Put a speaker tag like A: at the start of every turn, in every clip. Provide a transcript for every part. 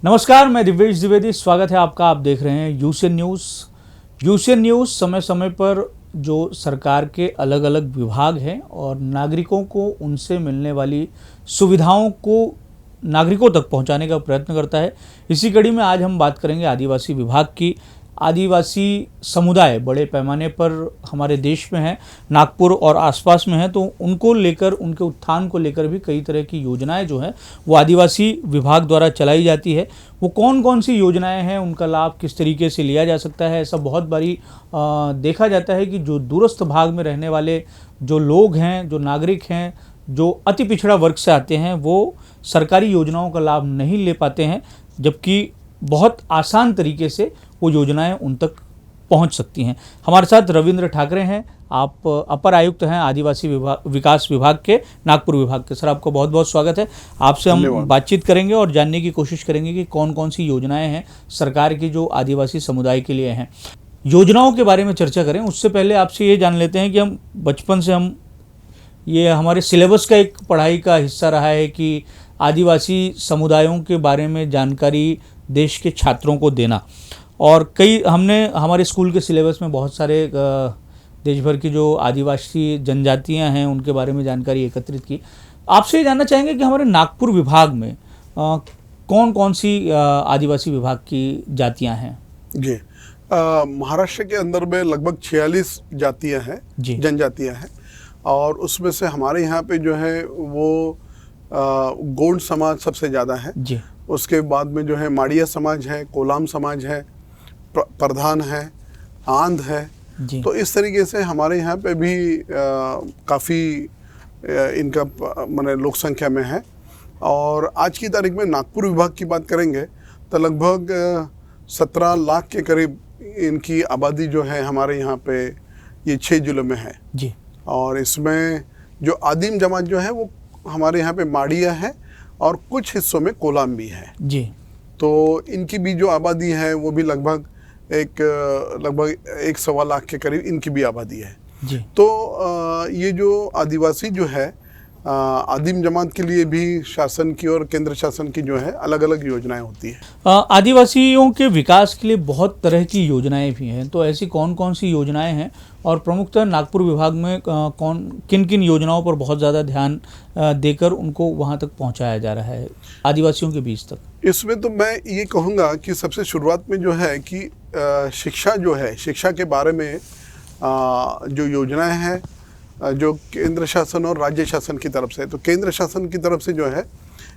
A: नमस्कार, मैं दिव्येश द्विवेदी। स्वागत है आपका। आप देख रहे हैं यूसीएन न्यूज़। यूसीएन न्यूज़ समय समय पर जो सरकार के अलग अलग विभाग हैं और नागरिकों को उनसे मिलने वाली सुविधाओं को नागरिकों तक पहुंचाने का प्रयत्न करता है। इसी कड़ी में आज हम बात करेंगे आदिवासी विभाग की। आदिवासी समुदाय बड़े पैमाने पर हमारे देश में है, नागपुर और आसपास में है, तो उनको लेकर, उनके उत्थान को लेकर भी कई तरह की योजनाएं जो हैं वो आदिवासी विभाग द्वारा चलाई जाती है। वो कौन कौन सी योजनाएं हैं, उनका लाभ किस तरीके से लिया जा सकता है, ऐसा बहुत बारी देखा जाता है कि जो दूरस्थ भाग में रहने वाले जो लोग हैं, जो नागरिक हैं, जो अति पिछड़ा वर्ग से आते हैं, वो सरकारी योजनाओं का लाभ नहीं ले पाते हैं, जबकि बहुत आसान तरीके से वो योजनाएं उन तक पहुंच सकती हैं। हमारे साथ रविंद्र ठाकरे हैं, आप अपर आयुक्त हैं आदिवासी विकास विभाग के, नागपुर विभाग के। सर, आपका बहुत बहुत स्वागत है। आपसे हम बातचीत करेंगे और जानने की कोशिश करेंगे कि कौन कौन सी योजनाएं हैं सरकार की जो आदिवासी समुदाय के लिए हैं। योजनाओं के बारे में चर्चा करें उससे पहले आपसे ये जान लेते हैं कि हम बचपन से ये हमारे सिलेबस का एक पढ़ाई का हिस्सा रहा है कि आदिवासी समुदायों के बारे में जानकारी देश के छात्रों को देना, और हमने हमारे स्कूल के सिलेबस में बहुत सारे देश भर की जो आदिवासी जनजातियां हैं उनके बारे में जानकारी एकत्रित की। आपसे ये जानना चाहेंगे कि हमारे नागपुर विभाग में कौन कौन सी आदिवासी विभाग की जातियां हैं?
B: जी, महाराष्ट्र के अंदर में लगभग 46 जातियां हैं, जनजातियां हैं, और उसमें से हमारे यहाँ पे जो है वो गोंड समाज सबसे ज़्यादा है जी। उसके बाद में जो है माड़िया समाज है, कोलाम समाज है, प्रधान है, आंध है जी। तो इस तरीके से हमारे यहाँ पे भी काफ़ी इनका माने लोक संख्या में है। और आज की तारीख में नागपुर विभाग की बात करेंगे तो लगभग 17 लाख के करीब इनकी आबादी जो है हमारे यहाँ पे ये 6 जिलों में है जी। और इसमें जो आदिम जमात जो है वो हमारे यहाँ पे माड़िया है और कुछ हिस्सों में कोलाम भी है जी। तो इनकी भी जो आबादी है वो भी लगभग 1.25 लाख के करीब इनकी भी आबादी है जी। तो ये जो आदिवासी जो है आदिम जमात के लिए भी शासन की और केंद्र शासन की जो है अलग अलग योजनाएं होती है।
A: आदिवासियों के विकास के लिए बहुत तरह की योजनाएं भी हैं, तो ऐसी कौन कौन सी योजनाएं हैं और प्रमुखतः नागपुर विभाग में किन किन योजनाओं पर बहुत ज़्यादा ध्यान देकर उनको वहां तक पहुंचाया जा रहा है आदिवासियों के बीच तक?
B: इसमें तो मैं ये कहूँगा कि सबसे शुरुआत में जो है कि शिक्षा जो है, शिक्षा के बारे में जो योजनाएं हैं जो केंद्र शासन और राज्य शासन की तरफ से, तो केंद्र शासन की तरफ से जो है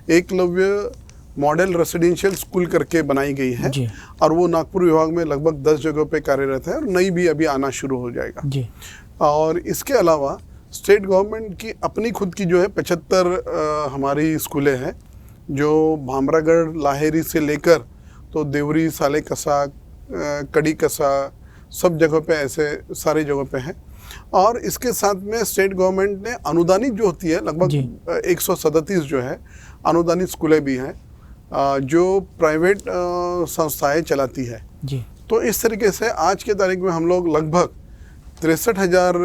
B: एकलव्य मॉडल रेसिडेंशियल स्कूल करके बनाई गई है और वो नागपुर विभाग में लगभग 10 जगहों पे कार्यरत है और नई भी अभी आना शुरू हो जाएगा जी। और इसके अलावा स्टेट गवर्नमेंट की अपनी खुद की जो है 75 हमारी स्कूलें हैं जो भामरागढ़ लाहेरी से लेकर तो देवरी, साले कसा, कड़ी कसा, सब जगहों पे ऐसे सारी जगहों पे हैं। और इसके साथ में स्टेट गवर्नमेंट ने अनुदानित जो होती है लगभग 137 जो है अनुदानित स्कूलें भी हैं जो प्राइवेट संस्थाएं चलाती है जी। तो इस तरीके से आज के तारीख में हम लोग लगभग 63,000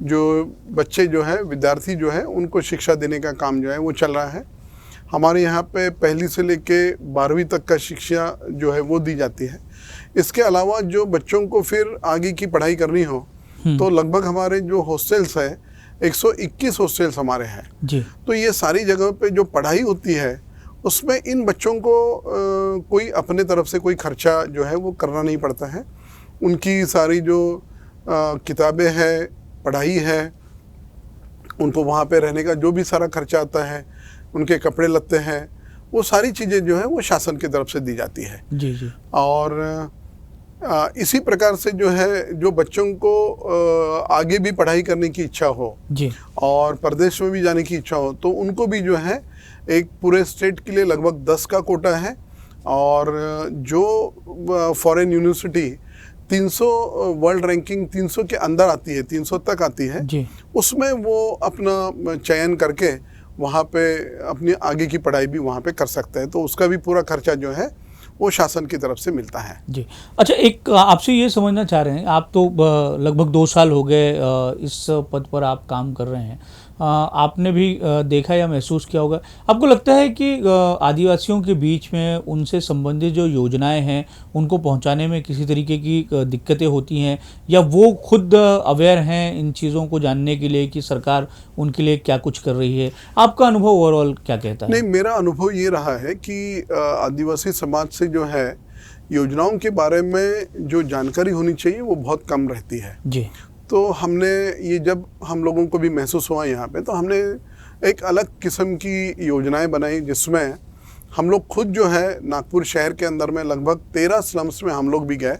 B: जो बच्चे जो है, विद्यार्थी जो है, उनको शिक्षा देने का काम जो है वो चल रहा है। हमारे यहाँ पे पहली से लेके 12वीं तक का शिक्षा जो है वो दी जाती है। इसके अलावा जो बच्चों को फिर आगे की पढ़ाई करनी हो तो लगभग हमारे जो हॉस्टल्स है 121 हॉस्टल्स हमारे हैं जी। तो ये सारी जगह पे जो पढ़ाई होती है उसमें इन बच्चों को कोई अपने तरफ से कोई खर्चा जो है वो करना नहीं पड़ता है। उनकी सारी जो किताबें हैं, पढ़ाई है, उनको वहाँ पे रहने का जो भी सारा खर्चा आता है, उनके कपड़े लत्ते हैं, वो सारी चीज़ें जो है वो शासन की तरफ से दी जाती है जी जी। और इसी प्रकार से जो है जो बच्चों को आगे भी पढ़ाई करने की इच्छा हो जी और प्रदेश में भी जाने की इच्छा हो तो उनको भी जो है एक पूरे स्टेट के लिए लगभग 10 का कोटा है। और जो फॉरेन यूनिवर्सिटी 300 वर्ल्ड रैंकिंग 300 के अंदर आती है, 300 तक आती है जी। उसमें वो अपना चयन करके वहाँ पे अपनी आगे की पढ़ाई भी वहाँ पे कर सकते हैं। तो उसका भी पूरा खर्चा जो है वो शासन की तरफ से मिलता है
A: जी। अच्छा, एक आपसे ये समझना चाह रहे हैं, आप तो लगभग 2 साल हो गए इस पद पर आप काम कर रहे हैं, आपने भी देखा या महसूस किया होगा। आपको लगता है कि आदिवासियों के बीच में उनसे संबंधित जो योजनाएं हैं उनको पहुंचाने में किसी तरीके की दिक्कतें होती हैं, या वो खुद अवेयर हैं इन चीज़ों को जानने के लिए कि सरकार उनके लिए क्या कुछ कर रही है? आपका अनुभव ओवरऑल क्या कहता है?
B: नहीं, मेरा अनुभव ये रहा है कि आदिवासी समाज से जो है योजनाओं के बारे में जो जानकारी होनी चाहिए वो बहुत कम रहती है
A: जी।
B: तो हमने ये, जब हम लोगों को भी महसूस हुआ यहाँ पे, तो हमने एक अलग किस्म की योजनाएं बनाई, जिसमें हम लोग खुद जो है नागपुर शहर के अंदर में लगभग 13 स्लम्स में हम लोग भी गए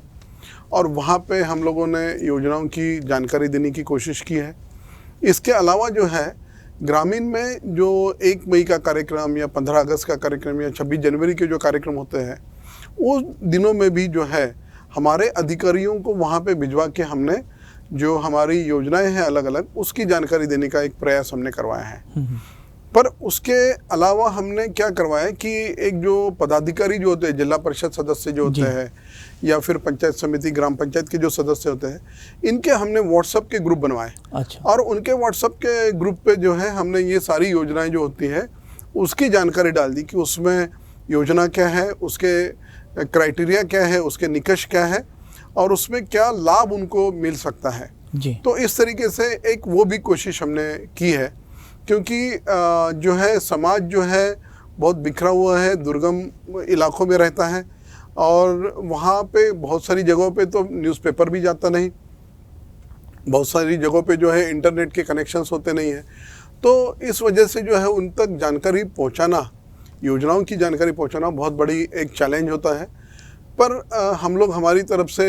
B: और वहाँ पे हम लोगों ने योजनाओं की जानकारी देने की कोशिश की है। इसके अलावा जो है ग्रामीण में जो 1 मई का कार्यक्रम या 15 अगस्त का कार्यक्रम या 26 जनवरी के जो कार्यक्रम होते हैं, उस दिनों में भी जो है हमारे अधिकारियों को वहाँ पे भिजवा के हमने जो हमारी योजनाएं हैं अलग अलग, उसकी जानकारी देने का एक प्रयास हमने करवाया है। पर उसके अलावा हमने क्या करवाया कि एक जो पदाधिकारी जो होते हैं, जिला परिषद सदस्य जो होते हैं या फिर पंचायत समिति ग्राम पंचायत के जो सदस्य होते हैं, इनके हमने व्हाट्सएप के ग्रुप बनवाए।
A: अच्छा।
B: और उनके व्हाट्सएप के ग्रुप पे जो है हमने ये सारी योजनाएं जो होती हैं उसकी जानकारी डाल दी कि उसमें योजना क्या है, उसके क्राइटेरिया क्या है, उसके निकष क्या है और उसमें क्या लाभ उनको मिल सकता है
A: जी।
B: तो इस तरीके से एक वो भी कोशिश हमने की है, क्योंकि जो है समाज जो है बहुत बिखरा हुआ है, दुर्गम इलाकों में रहता है और वहाँ पे बहुत सारी जगहों पे तो न्यूज़पेपर भी जाता नहीं, बहुत सारी जगहों पे जो है इंटरनेट के कनेक्शंस होते नहीं हैं। तो इस वजह से जो है उन तक जानकारी पहुँचाना, योजनाओं की जानकारी पहुँचाना बहुत बड़ी एक चैलेंज होता है। पर हम लोग हमारी तरफ से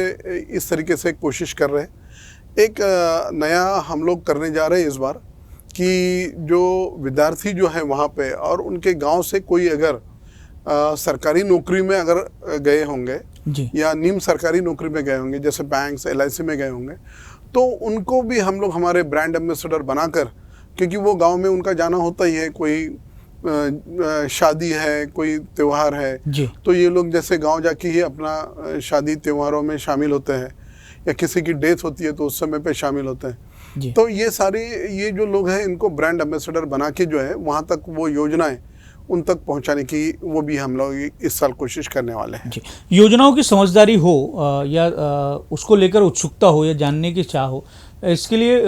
B: इस तरीके से कोशिश कर रहे हैं। एक नया हम लोग करने जा रहे हैं इस बार कि जो विद्यार्थी जो है वहाँ पे और उनके गांव से कोई अगर सरकारी नौकरी में अगर गए होंगे
A: जी।
B: या निम्न सरकारी नौकरी में गए होंगे, जैसे बैंक्स LIC में गए होंगे, तो उनको भी हम लोग हमारे ब्रांड एम्बेसडर बनाकर, क्योंकि वो गांव में उनका जाना होता ही है, कोई शादी है, कोई त्यौहार है
A: जी।
B: तो ये लोग जैसे गांव जाके ही अपना शादी त्योहारों में शामिल होते हैं या किसी की डेथ होती है तो उस समय पे शामिल होते हैं
A: जी।
B: तो ये जो लोग हैं इनको ब्रांड एम्बेसडर बना के जो है वहाँ तक वो योजनाएं उन तक पहुँचाने की वो भी हम लोग इस साल कोशिश करने वाले हैं
A: जी। योजनाओं की समझदारी हो या उसको लेकर उत्सुकता हो या जानने की चाह हो, इसके लिए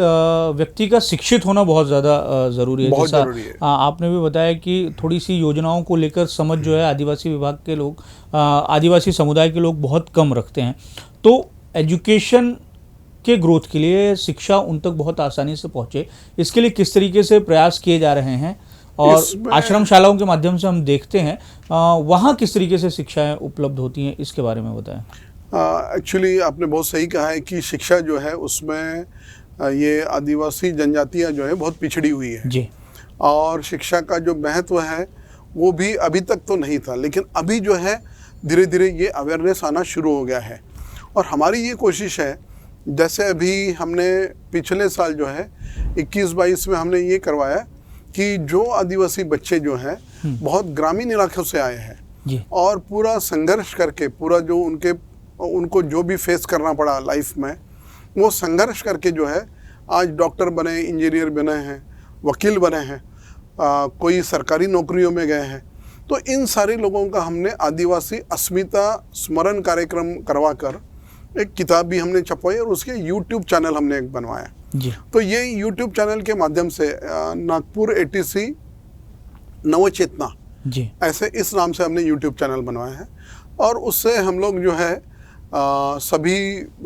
A: व्यक्ति का शिक्षित होना बहुत ज़्यादा ज़रूरी है।
B: बहुत
A: जैसा
B: ज़रूरी है।
A: आपने भी बताया कि थोड़ी सी योजनाओं को लेकर समझ जो है आदिवासी विभाग के लोग, आदिवासी समुदाय के लोग बहुत कम रखते हैं। तो एजुकेशन के ग्रोथ के लिए शिक्षा उन तक बहुत आसानी से पहुँचे, इसके लिए किस तरीके से प्रयास किए जा रहे हैं? और आश्रमशालाओं के माध्यम से हम देखते हैं वहाँ किस तरीके से शिक्षाएँ उपलब्ध होती हैं, इसके बारे में बताएं।
B: एक्चुअली आपने बहुत सही कहा है कि शिक्षा जो है उसमें ये आदिवासी जनजातियाँ जो है बहुत पिछड़ी हुई है
A: जी।
B: और शिक्षा का जो महत्व है वो भी अभी तक तो नहीं था, लेकिन अभी जो है धीरे धीरे ये अवेयरनेस आना शुरू हो गया है। और हमारी ये कोशिश है, जैसे अभी हमने पिछले साल जो है 21-22 में हमने ये करवाया कि जो आदिवासी बच्चे जो हैं बहुत ग्रामीण इलाकों से आए हैं
A: जी।
B: और पूरा संघर्ष करके, पूरा जो उनको जो भी फेस करना पड़ा लाइफ में, वो संघर्ष करके जो है आज डॉक्टर बने, इंजीनियर बने हैं, वकील बने हैं, कोई सरकारी नौकरियों में गए हैं। तो इन सारे लोगों का हमने आदिवासी अस्मिता स्मरण कार्यक्रम करवाकर एक किताब भी हमने छपवाई और उसके YouTube चैनल हमने एक बनवाया
A: जी।
B: तो ये YouTube चैनल के माध्यम से नागपुर ATC नवचेतना
A: जी,
B: ऐसे इस नाम से हमने YouTube चैनल बनवाया है और उससे हम लोग जो है सभी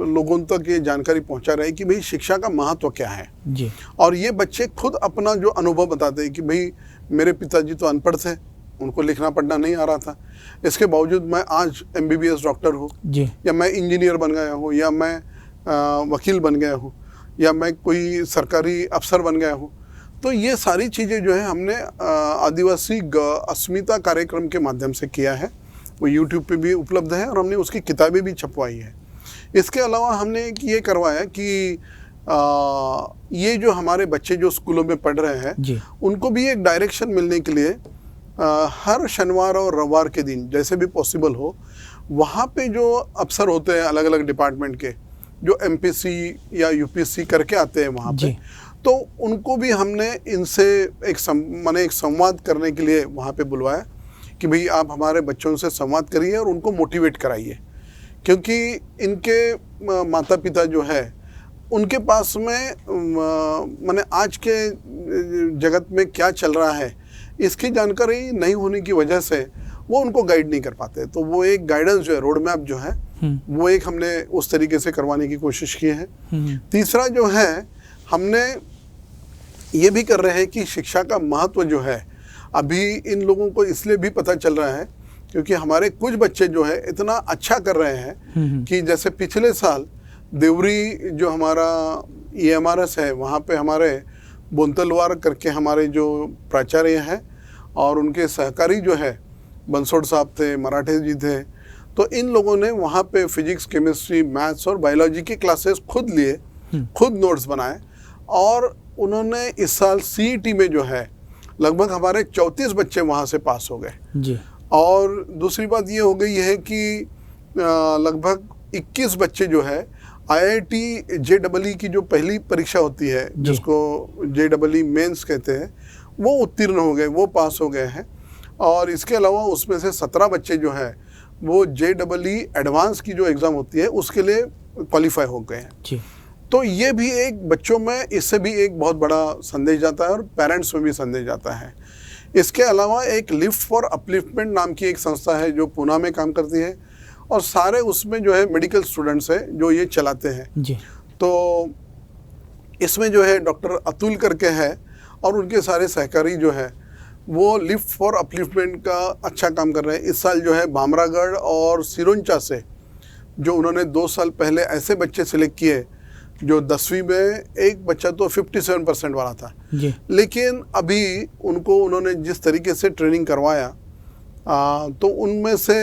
B: लोगों तक ये जानकारी पहुंचा रहे हैं कि भाई शिक्षा का महत्व क्या है
A: जी।
B: और ये बच्चे खुद अपना जो अनुभव बताते हैं कि भाई मेरे पिताजी तो अनपढ़ थे, उनको लिखना पढ़ना नहीं आ रहा था, इसके बावजूद मैं आज MBBS डॉक्टर हूँ
A: जी।
B: या मैं इंजीनियर बन गया हूँ या मैं वकील बन गया हूँ या मैं कोई सरकारी अफसर बन गया हूँ। तो ये सारी चीज़ें जो है हमने आदिवासी अस्मिता कार्यक्रम के माध्यम से किया है, वो YouTube पे भी उपलब्ध है और हमने उसकी किताबें भी छपवाई है। इसके अलावा हमने ये करवाया कि ये जो हमारे बच्चे जो स्कूलों में पढ़ रहे हैं उनको भी एक डायरेक्शन मिलने के लिए हर शनिवार और रविवार के दिन जैसे भी पॉसिबल हो, वहाँ पे जो अफसर होते हैं अलग अलग डिपार्टमेंट के, जो MPC या UPSC करके आते हैं वहाँ पे, तो उनको भी हमने इनसे एक संवाद करने के लिए वहाँ पे बुलवाया कि भाई आप हमारे बच्चों से संवाद करिए और उनको मोटिवेट कराइए, क्योंकि इनके माता पिता जो है उनके पास में माने आज के जगत में क्या चल रहा है इसकी जानकारी नहीं होने की वजह से वो उनको गाइड नहीं कर पाते। तो वो एक गाइडेंस जो है, रोड मैप जो है, वो एक हमने उस तरीके से करवाने की कोशिश की है। तीसरा जो है, हमने ये भी कर रहे हैं कि शिक्षा का महत्व जो है अभी इन लोगों को इसलिए भी पता चल रहा है क्योंकि हमारे कुछ बच्चे जो है इतना अच्छा कर रहे हैं कि जैसे पिछले साल देवरी जो हमारा EMRS है, वहाँ पे हमारे बोंतलवार करके हमारे जो प्राचार्य हैं और उनके सहकारी जो है बंसोड़ साहब थे, मराठे जी थे, तो इन लोगों ने वहाँ पे फिजिक्स, केमिस्ट्री, मैथ्स और बायोलॉजी की क्लासेस खुद लिए, खुद नोट्स बनाए और उन्होंने इस साल CET में जो है लगभग हमारे 34 बच्चे वहाँ से पास हो गए जी। और दूसरी बात ये हो गई है कि लगभग 21 बच्चे जो है IIT JEE की जो पहली परीक्षा होती है जिसको JEE मेंस कहते हैं, वो उत्तीर्ण हो गए, वो पास हो गए हैं। और इसके अलावा उसमें से 17 बच्चे जो है वो JEE एडवांस की जो एग्ज़ाम होती है उसके लिए क्वालिफाई हो गए हैं जी। तो ये भी एक बच्चों में इससे भी एक बहुत बड़ा संदेश जाता है और पेरेंट्स में भी संदेश जाता है। इसके अलावा एक लिफ्ट फॉर अपलिफ्टमेंट नाम की एक संस्था है जो पूना में काम करती है और सारे उसमें जो है मेडिकल स्टूडेंट्स हैं जो ये चलाते हैं जी। तो इसमें जो है डॉक्टर अतुल करके है और उनके सारे सहकारी जो है वो लिफ्ट फॉर अपलिफ्टमेंट का अच्छा काम कर रहे हैं। इस साल जो है बामरागढ़ और सिरोंचा से जो उन्होंने 2 साल पहले ऐसे बच्चे सिलेक्ट किए जो 10वीं में, एक बच्चा तो 57% वाला था जी। लेकिन अभी उनको उन्होंने जिस तरीके से ट्रेनिंग करवाया तो उनमें से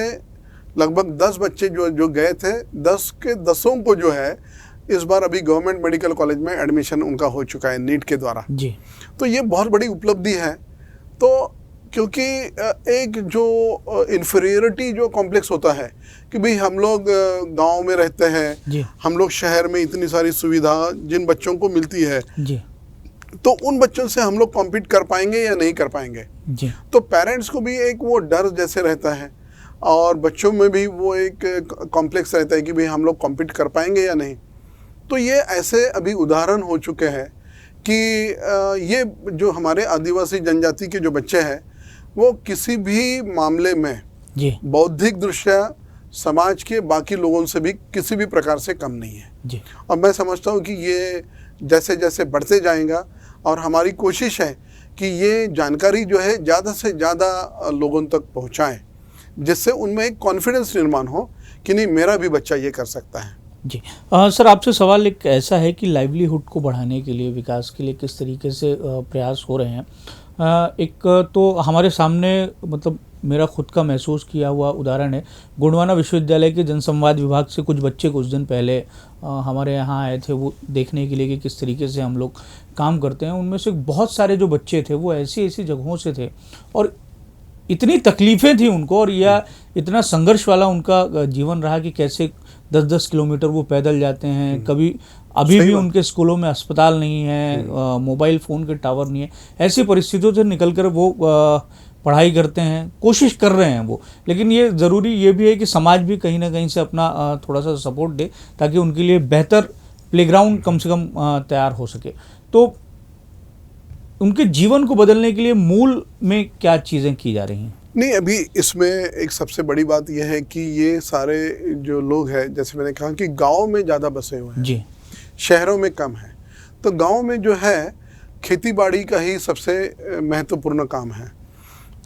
B: लगभग 10 बच्चे जो गए थे, 10 के 10 को जो है इस बार अभी गवर्नमेंट मेडिकल कॉलेज में एडमिशन उनका हो चुका है नीट के द्वारा जी। तो ये बहुत बड़ी उपलब्धि है। तो क्योंकि एक जो इन्फीरियरिटी जो कॉम्प्लेक्स होता है कि भाई हम लोग गांव में रहते हैं, हम लोग शहर में इतनी सारी सुविधा जिन बच्चों को मिलती है जी, तो उन बच्चों से हम लोग कॉम्पीट कर पाएंगे या नहीं कर पाएंगे जी। तो पेरेंट्स को भी एक वो डर जैसे रहता है और बच्चों में भी वो एक कॉम्प्लेक्स रहता है कि भाई हम लोग कॉम्पीट कर पाएंगे या नहीं। तो ये ऐसे अभी उदाहरण हो चुके हैं कि ये जो हमारे आदिवासी जनजाति के जो बच्चे हैं वो किसी भी मामले में जी बौद्धिक दृष्टया समाज के बाकी लोगों से भी किसी भी प्रकार से कम नहीं है जी। और मैं समझता हूँ कि ये जैसे जैसे बढ़ते जाएगा और हमारी कोशिश है कि ये जानकारी जो है ज़्यादा से ज़्यादा लोगों तक पहुँचाएँ, जिससे उनमें एक कॉन्फिडेंस निर्माण हो कि नहीं मेरा भी बच्चा ये कर सकता है
A: जी। सर आपसे सवाल एक ऐसा है कि लाइवलीहुड को बढ़ाने के लिए, विकास के लिए किस तरीके से प्रयास हो रहे हैं। एक तो हमारे सामने मतलब मेरा खुद का महसूस किया हुआ उदाहरण है, गोंडवाना विश्वविद्यालय के जनसंवाद विभाग से कुछ बच्चे कुछ दिन पहले हमारे यहाँ आए थे वो देखने के लिए कि किस तरीके से हम लोग काम करते हैं। उनमें से बहुत सारे जो बच्चे थे वो ऐसी ऐसी जगहों से थे और इतनी तकलीफ़ें थी उनको और या इतना संघर्ष वाला उनका जीवन रहा कि कैसे 10-10 किलोमीटर वो पैदल जाते हैं। कभी अभी भी उनके स्कूलों में अस्पताल नहीं है, मोबाइल फ़ोन के टावर नहीं है। ऐसी परिस्थितियों से निकलकर वो पढ़ाई करते हैं, कोशिश कर रहे हैं वो। लेकिन ये ज़रूरी ये भी है कि समाज भी कहीं ना कहीं से अपना थोड़ा सा सपोर्ट दे ताकि उनके लिए बेहतर प्लेग्राउंड कम से कम तैयार हो सके। तो उनके जीवन को बदलने के लिए मूल में क्या चीज़ें की जा रही हैं?
B: नहीं, अभी इसमें एक सबसे बड़ी बात यह है कि ये सारे जो लोग हैं, जैसे मैंने कहा कि गांव में ज़्यादा बसे हुए हैं जी, शहरों में कम है। तो गांव में जो है खेती बाड़ी का ही सबसे महत्वपूर्ण काम है।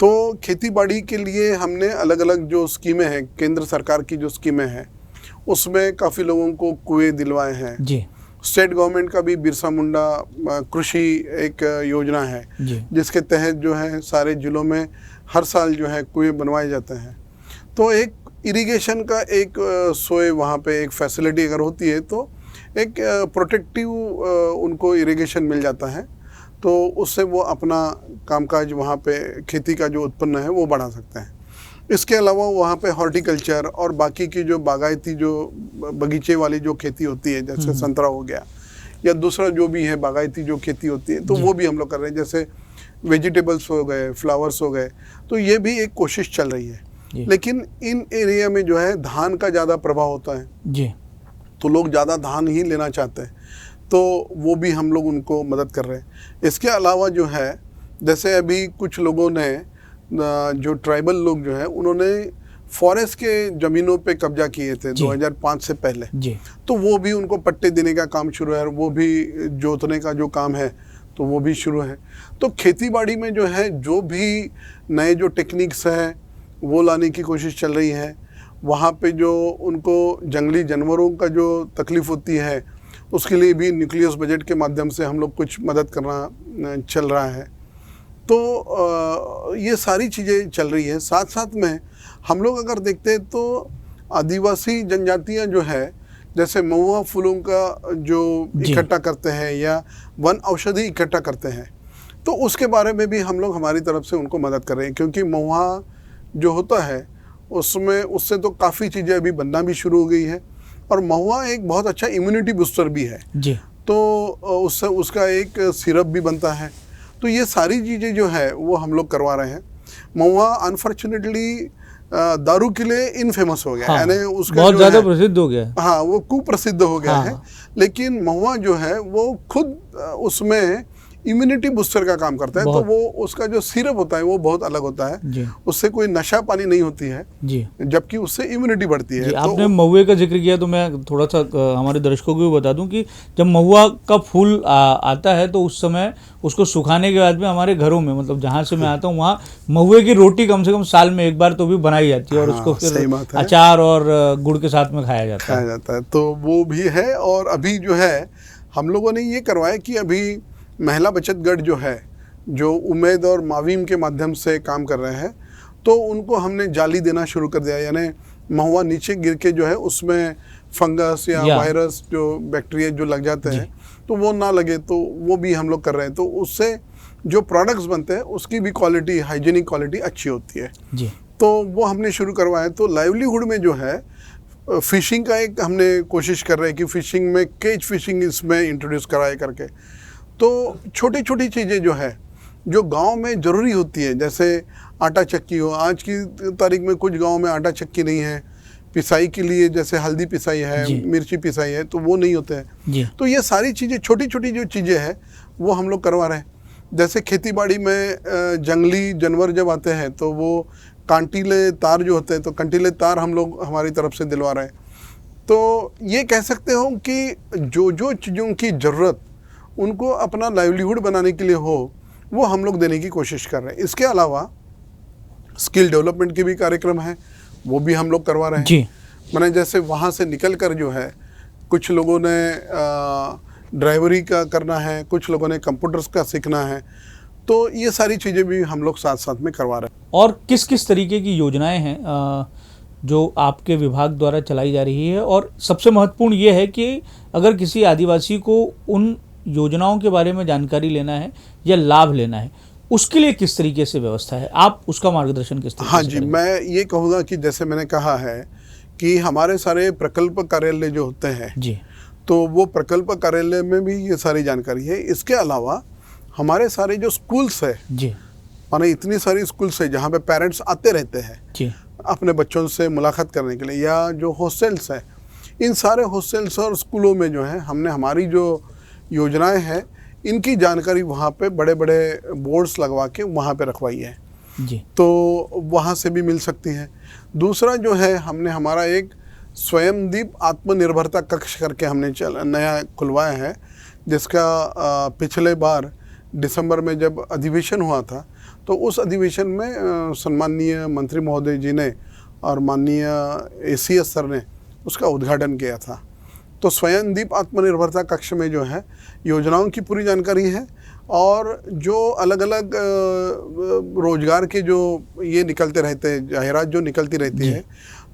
B: तो खेती बाड़ी के लिए हमने अलग अलग जो स्कीमें हैं, केंद्र सरकार की जो स्कीमें हैं उसमें काफ़ी लोगों को कुएँ दिलवाए हैं जी। स्टेट गवर्नमेंट का भी बिरसा मुंडा कृषि एक योजना है जिसके तहत जो है सारे जिलों में हर साल जो है कुएँ बनवाए जाते हैं। तो एक इरिगेशन का एक सोए वहाँ पे एक फैसिलिटी अगर होती है तो एक प्रोटेक्टिव उनको इरिगेशन मिल जाता है, तो उससे वो अपना कामकाज वहाँ पे खेती का जो उत्पन्न है वो बढ़ा सकते हैं। इसके अलावा वहाँ पे हॉर्टिकल्चर और बाकी की जो बागायती जो बगीचे वाली जो खेती होती है जैसे संतरा हो गया, या दूसरा जो भी है बागायती जो खेती होती है तो वो भी हम लोग कर रहे हैं, जैसे वेजिटेबल्स हो गए, फ्लावर्स हो गए, तो ये भी एक कोशिश चल रही है। लेकिन इन एरिया में जो है धान का ज़्यादा प्रभाव होता है
A: जी,
B: तो लोग ज़्यादा धान ही लेना चाहते हैं, तो वो भी हम लोग उनको मदद कर रहे हैं। इसके अलावा जो है जैसे अभी कुछ लोगों ने जो ट्राइबल लोग जो है उन्होंने फॉरेस्ट के ज़मीनों पे कब्जा किए थे 2005 से पहले
A: जी,
B: तो वो भी उनको पट्टे देने का काम शुरू है और वो भी जोतने का जो काम है तो वो भी शुरू है। तो खेतीबाड़ी में जो है जो भी नए जो टेक्निक्स हैं वो लाने की कोशिश चल रही है। वहाँ पे जो उनको जंगली जानवरों का जो तकलीफ़ होती है उसके लिए भी न्यूक्लियस बजट के माध्यम से हम लोग कुछ मदद करना चल रहा है। तो ये सारी चीज़ें चल रही है। साथ साथ में हम लोग अगर देखते हैं तो आदिवासी जनजातियाँ जो है जैसे महुआ फूलों का जो इकट्ठा करते हैं या वन औषधि इकट्ठा करते हैं तो उसके बारे में भी हम लोग हमारी तरफ से उनको मदद कर रहे हैं, क्योंकि महुआ जो होता है उसमें उससे तो काफ़ी चीज़ें अभी बनना भी शुरू हो गई है और महुआ एक बहुत अच्छा इम्यूनिटी बूस्टर भी है
A: जी,
B: तो उससे उसका एक सिरप भी बनता है। तो ये सारी चीज़ें जो है वो हम लोग करवा रहे हैं। महुआ अनफॉर्चुनेटली दारू के लिए इनफेमस हो गया, यानी उसका
A: बहुत ज़्यादा प्रसिद्ध हो गया है।
B: हाँ, वो कुप्रसिद्ध हो गया है, लेकिन महुआ जो है वो खुद उसमें इम्यूनिटी बूस्टर का काम करता है। तो वो उसका जो सिरप होता है वो बहुत अलग होता है, उससे कोई नशा पानी नहीं होती है
A: जी,
B: जबकि उससे इम्यूनिटी बढ़ती है।
A: आपने महुए का जिक्र किया तो मैं थोड़ा सा हमारे दर्शकों को भी बता दूं कि जब महुआ का फूल आता है तो उस समय उसको सुखाने के बाद में हमारे घरों में, मतलब जहाँ से मैं आता हूँ वहाँ महुए की रोटी कम से कम साल में एक बार तो भी बनाई जाती है और उसको फिर अचार और गुड़ के साथ में खाया जाता
B: है। तो वो भी है। और अभी जो है हम लोगों ने ये करवाया कि अभी महिला बचत गढ़ जो है जो उम्मीद और मावीम के माध्यम से काम कर रहे हैं तो उनको हमने जाली देना शुरू कर दिया, यानी महुआ नीचे गिर के जो है उसमें फंगस या वायरस जो बैक्टीरिया जो लग जाते हैं तो वो ना लगे, तो वो भी हम लोग कर रहे हैं। तो उससे जो प्रोडक्ट्स बनते हैं उसकी भी क्वालिटी, हाइजीनिक क्वालिटी अच्छी होती है जी। तो वो हमने शुरू करवाया। तो लाइवलीहुड में जो है फिशिंग का एक हमने कोशिश कर रहे हैं कि फिशिंग में केज फिशिंग इसमें इंट्रोड्यूस कराए करके। तो छोटी छोटी चीज़ें जो है जो गांव में ज़रूरी होती है, जैसे आटा चक्की हो, आज की तारीख में कुछ गांव में आटा चक्की नहीं है, पिसाई के लिए जैसे हल्दी पिसाई है, मिर्ची पिसाई है, तो वो नहीं होते हैं। तो ये सारी चीज़ें छोटी छोटी जो चीज़ें हैं वो हम लोग करवा रहे हैं। जैसे खेतीबाड़ी में जंगली जानवर जब आते हैं तो वो कांटीले तार जो होते हैं तो कंटीले तार हम लोग हमारी तरफ से दिलवा रहे हैं। तो ये कह सकते हो कि जो जो चीज़ों की ज़रूरत उनको अपना लाइवलीहुड बनाने के लिए हो वो हम लोग देने की कोशिश कर रहे हैं। इसके अलावा स्किल डेवलपमेंट के भी कार्यक्रम हैं, वो भी हम लोग करवा रहे हैं। मैंने जैसे वहाँ से निकल कर जो है कुछ लोगों ने ड्राइवरी का करना है, कुछ लोगों ने कंप्यूटर्स का सीखना है, तो ये सारी चीज़ें भी हम लोग साथ साथ में करवा रहे हैं।
A: और किस किस तरीके की योजनाएं हैं जो आपके विभाग द्वारा चलाई जा रही है, और सबसे महत्वपूर्ण ये है कि अगर किसी आदिवासी को उन योजनाओं के बारे में जानकारी लेना है या लाभ लेना है उसके लिए किस तरीके से व्यवस्था है, आप उसका मार्गदर्शन किस तरीके से
B: जी करेंगे? मैं ये कहूँगा कि जैसे मैंने कहा है कि हमारे सारे प्रकल्प कार्यालय जो होते हैं जी, तो वो प्रकल्प कार्यालय में भी ये सारी जानकारी है। इसके अलावा हमारे सारे जो स्कूल्स है जी, माने इतनी सारी स्कूल्स है जहाँ पे पेरेंट्स आते रहते हैं जी अपने बच्चों से मुलाकात करने के लिए, या जो हॉस्टल्स है, इन सारे हॉस्टल्स और स्कूलों में जो है हमने हमारी जो योजनाएं हैं इनकी जानकारी वहाँ पे बड़े बड़े बोर्ड्स लगवा के वहाँ पे रखवाई है जी, तो वहाँ से भी मिल सकती हैं। दूसरा जो है हमने हमारा एक स्वयंदीप आत्मनिर्भरता कक्ष करके हमने नया खुलवाया है, जिसका पिछले बार दिसंबर में जब अधिवेशन हुआ था तो उस अधिवेशन में सम्माननीय मंत्री महोदय जी ने और माननीय ACS सर ने उसका उद्घाटन किया था। तो स्वयंदीप आत्मनिर्भरता कक्ष में जो है योजनाओं की पूरी जानकारी है और जो अलग अलग रोजगार के जो ये निकलते रहते हैं, जाहिरात जो निकलती रहती है,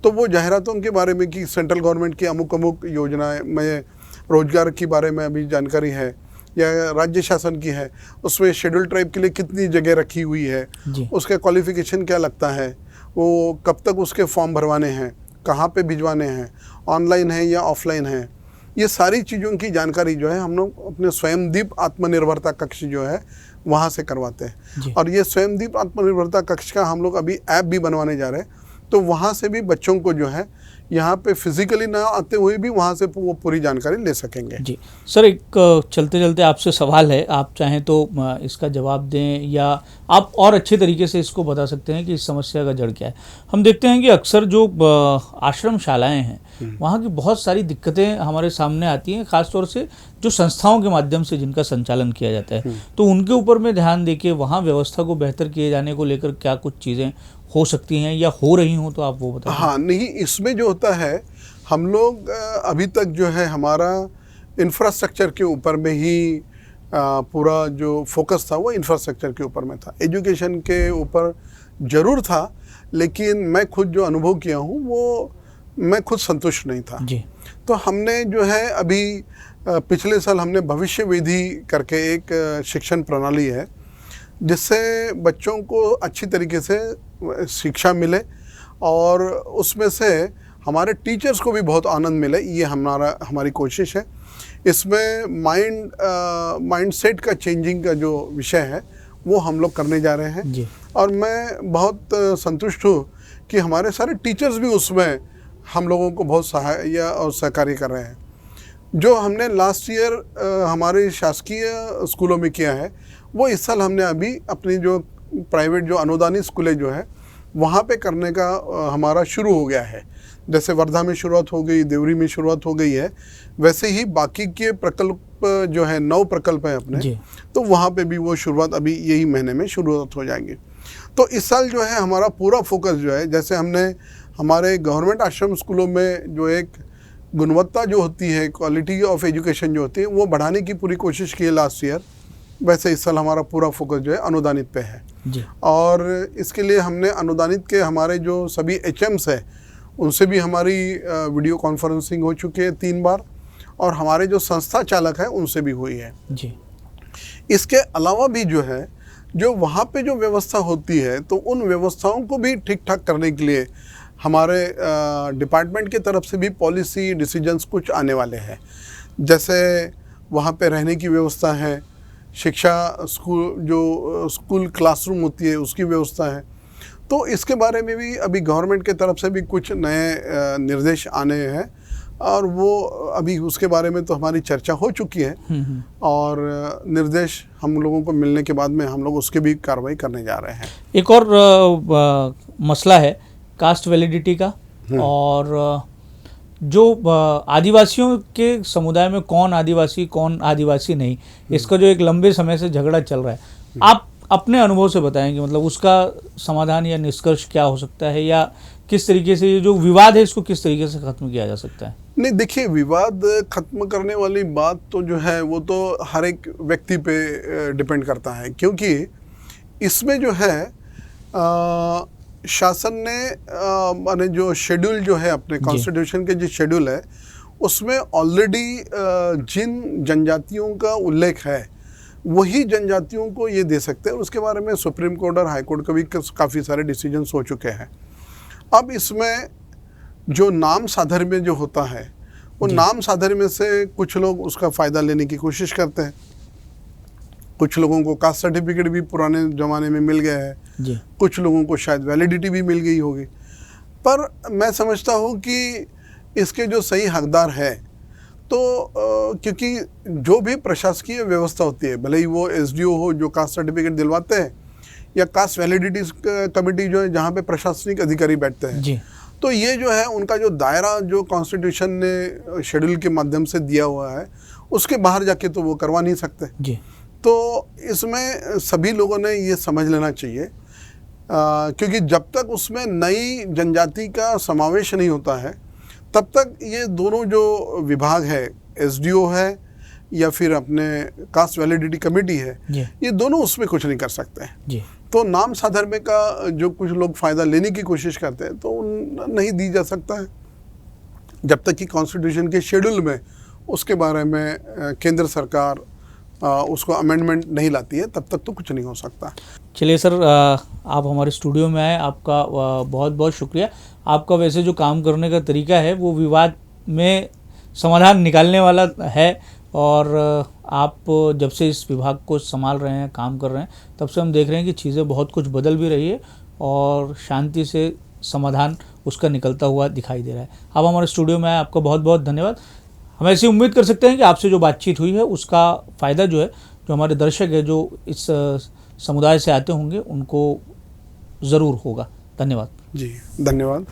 B: तो वो जाहिरातों के बारे में कि सेंट्रल गवर्नमेंट की अमुक अमुक योजनाएं में रोजगार के बारे में अभी जानकारी है या राज्य शासन की है, उसमें शेड्यूल ट्राइब के लिए कितनी जगह रखी हुई है, उसका क्वालिफिकेशन क्या लगता है, वो कब तक उसके फॉर्म भरवाने हैं, कहाँ पे भिजवाने हैं, ऑनलाइन है या ऑफलाइन है, ये सारी चीज़ों की जानकारी जो है हम लोग अपने स्वयंदीप आत्मनिर्भरता कक्ष जो है वहाँ से करवाते हैं। और ये स्वयंदीप आत्मनिर्भरता कक्ष का हम लोग अभी ऐप भी बनवाने जा रहे हैं, तो वहाँ से भी बच्चों को जो है यहाँ पे फिजिकली ना आते हुए भी वहाँ से वो पूरी जानकारी ले सकेंगे।
A: जी सर, एक चलते चलते आपसे सवाल है, आप चाहें तो इसका जवाब दें या आप और अच्छे तरीके से इसको बता सकते हैं कि इस समस्या का जड़ क्या है। हम देखते हैं कि अक्सर जो आश्रम शालाएँ हैं वहाँ की बहुत सारी दिक्कतें हमारे सामने आती हैं, ख़ासतौर से जो संस्थाओं के माध्यम से जिनका संचालन किया जाता है, तो उनके ऊपर में ध्यान देके वहाँ व्यवस्था को बेहतर किए जाने को लेकर क्या कुछ चीज़ें हो सकती हैं या हो रही हों, तो आप वो बताएं।
B: हाँ, नहीं, इसमें जो होता है हम लोग अभी तक जो है हमारा इंफ्रास्ट्रक्चर के ऊपर में ही पूरा जो फोकस था वो इंफ्रास्ट्रक्चर के ऊपर में था। एजुकेशन के ऊपर ज़रूर था, लेकिन मैं खुद जो अनुभव किया हूँ वो मैं खुद संतुष्ट नहीं था
A: जी।
B: तो हमने जो है अभी पिछले साल हमने भविष्य वेधी करके एक शिक्षण प्रणाली है जिससे बच्चों को अच्छी तरीके से शिक्षा मिले और उसमें से हमारे टीचर्स को भी बहुत आनंद मिले, ये हमारी कोशिश है। इसमें माइंडसेट का चेंजिंग का जो विषय है वो हम लोग करने जा रहे हैं
A: जी।
B: और मैं बहुत संतुष्ट हूँ कि हमारे सारे टीचर्स भी उसमें हम लोगों को बहुत सहाय और सहकार्य कर रहे हैं। जो हमने लास्ट ईयर हमारे शासकीय स्कूलों में किया है वो इस साल हमने अभी अपनी जो प्राइवेट जो अनुदानित स्कूलें जो है वहाँ पे करने का हमारा शुरू हो गया है। जैसे वर्धा में शुरुआत हो गई, देवरी में शुरुआत हो गई है, वैसे ही बाकी के प्रकल्प जो है 9 प्रकल्प हैं अपने, तो वहाँ पे भी वो शुरुआत अभी यही महीने में शुरुआत हो जाएंगी। तो इस साल जो है हमारा पूरा फोकस जो है, जैसे हमने हमारे गवर्नमेंट आश्रम स्कूलों में जो एक गुणवत्ता जो होती है, क्वालिटी ऑफ एजुकेशन जो होती है वो बढ़ाने की पूरी कोशिश की है लास्ट ईयर, वैसे इस साल हमारा पूरा फोकस जो है अनुदानित पे है
A: जी।
B: और इसके लिए हमने अनुदानित के हमारे जो सभी HMs है उनसे भी हमारी वीडियो कॉन्फ्रेंसिंग हो चुकी है 3 बार और हमारे जो संस्था चालक है उनसे भी हुई है
A: जी।
B: इसके अलावा भी जो है जो वहाँ पे जो व्यवस्था होती है तो उन व्यवस्थाओं को भी ठीक ठाक करने के लिए हमारे डिपार्टमेंट की तरफ से भी पॉलिसी डिसीजंस कुछ आने वाले हैं। जैसे वहाँ पे रहने की व्यवस्था है, शिक्षा स्कूल क्लासरूम होती है उसकी व्यवस्था है, तो इसके बारे में भी अभी गवर्नमेंट की तरफ से भी कुछ नए निर्देश आने हैं और वो अभी उसके बारे में तो हमारी चर्चा हो चुकी है और निर्देश हम लोगों को मिलने के बाद में हम लोग उसकी भी कार्रवाई करने जा रहे हैं।
A: एक और मसला है कास्ट वैलिडिटी का, और जो आदिवासियों के समुदाय में कौन आदिवासी नहीं, इसका जो एक लंबे समय से झगड़ा चल रहा है, आप अपने अनुभव से बताएंगे, मतलब उसका समाधान या निष्कर्ष क्या हो सकता है या किस तरीके से ये जो विवाद है इसको किस तरीके से खत्म किया जा सकता है?
B: नहीं, देखिए, विवाद खत्म करने वाली बात तो जो है वो तो हर एक व्यक्ति पे डिपेंड करता है, क्योंकि इसमें जो है शासन ने माने जो शेड्यूल जो है अपने कॉन्स्टिट्यूशन के जो शेड्यूल है उसमें ऑलरेडी जिन जनजातियों का उल्लेख है वही जनजातियों को ये दे सकते हैं। उसके बारे में सुप्रीम कोर्ट और हाई कोर्ट का भी काफ़ी सारे डिसीजंस हो चुके हैं। अब इसमें जो नाम साधर्म्य जो होता है वो नाम साधर्म्य से कुछ लोग उसका फ़ायदा लेने की कोशिश करते हैं। कुछ लोगों को कास्ट सर्टिफिकेट भी पुराने ज़माने में मिल गया है
A: जी।
B: कुछ लोगों को शायद वैलिडिटी भी मिल गई होगी, पर मैं समझता हूँ कि इसके जो सही हकदार है तो क्योंकि जो भी प्रशासकीय व्यवस्था होती है, भले ही वो SDO हो जो कास्ट सर्टिफिकेट दिलवाते हैं या कास्ट वैलिडिटी कमेटी जो है जहाँ पे प्रशासनिक अधिकारी बैठते हैं
A: जी।
B: तो ये जो है उनका जो दायरा जो कॉन्स्टिट्यूशन ने शेड्यूल के माध्यम से दिया हुआ है उसके बाहर जाके तो वो करवा नहीं सकते
A: जी।
B: तो इसमें सभी लोगों ने ये समझ लेना चाहिए क्योंकि जब तक उसमें नई जनजाति का समावेश नहीं होता है तब तक ये दोनों जो विभाग है, SDO है या फिर अपने कास्ट वैलिडिटी कमेटी है, ये दोनों उसमें कुछ नहीं कर सकते हैं
A: जी।
B: तो नाम साधर्म्य का जो कुछ लोग फ़ायदा लेने की कोशिश करते हैं तो नहीं दी जा सकता है जब तक कि कॉन्स्टिट्यूशन के शेड्यूल में उसके बारे में केंद्र सरकार उसको अमेंडमेंट नहीं लाती है, तब तक तो कुछ नहीं हो सकता।
A: चलिए सर, आप हमारे स्टूडियो में आए, आपका बहुत बहुत शुक्रिया। आपका वैसे जो काम करने का तरीका है वो विवाद में समाधान निकालने वाला है। और आप जब से इस विभाग को संभाल रहे हैं, काम कर रहे हैं, तब से हम देख रहे हैं कि चीज़ें बहुत कुछ बदल भी रही है और शांति से समाधान उसका निकलता हुआ दिखाई दे रहा है। अब हमारे स्टूडियो में आए, आपका बहुत बहुत धन्यवाद। हम ऐसी उम्मीद कर सकते हैं कि आपसे जो बातचीत हुई है उसका फ़ायदा जो है, जो हमारे दर्शक है जो इस समुदाय से आते होंगे, उनको ज़रूर होगा। धन्यवाद।
B: जी, धन्यवाद।